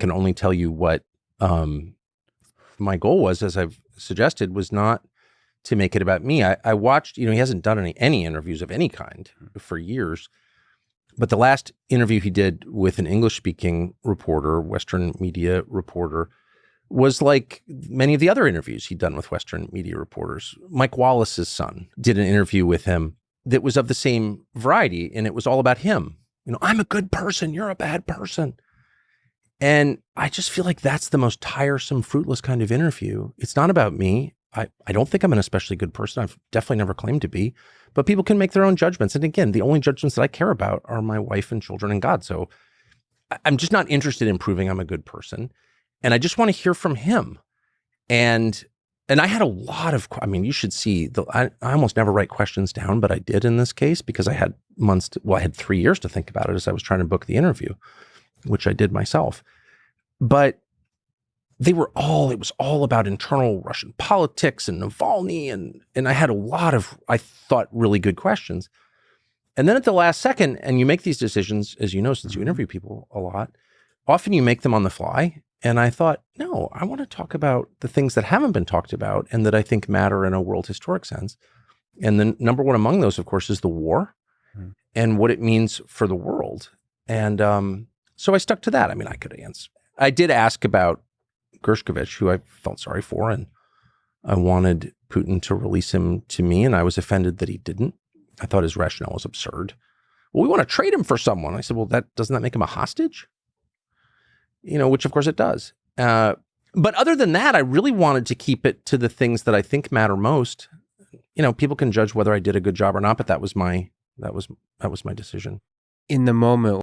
can only tell you what my goal was, as I've suggested, was not to make it about me. I watched, he hasn't done any interviews of any kind for years. But the last interview he did with an English-speaking reporter, Western media reporter, was like many of the other interviews he'd done with Western media reporters. Mike Wallace's son did an interview with him that was of the same variety, and it was all about him. I'm a good person, you're a bad person. And I just feel like that's the most tiresome, fruitless kind of interview. It's not about me. I don't think I'm an especially good person. I've definitely never claimed to be. But people can make their own judgments. And again, the only judgments that I care about are my wife and children and God. So I'm just not interested in proving I'm a good person. And I just want to hear from him. And I had a lot of, you should see, I almost never write questions down, but I did in this case because I had I had 3 years to think about it as I was trying to book the interview, which I did myself. But it was all about internal Russian politics and Navalny. And I had a lot of, I thought, really good questions. And then at the last second, and you make these decisions, as you know, since you interview people a lot, often you make them on the fly. And I thought, no, I want to talk about the things that haven't been talked about and that I think matter in a world historic sense. And the number one among those, of course, is the war and what it means for the world. And so I stuck to that. I could answer. I did ask about Gershkovich, who I felt sorry for, and I wanted Putin to release him to me, and I was offended that he didn't. I thought his rationale was absurd. Well, we want to trade him for someone. I said, well, doesn't that make him a hostage? Which of course it does. But other than that, I really wanted to keep it to the things that I think matter most. People can judge whether I did a good job or not, but that was my decision. In the moment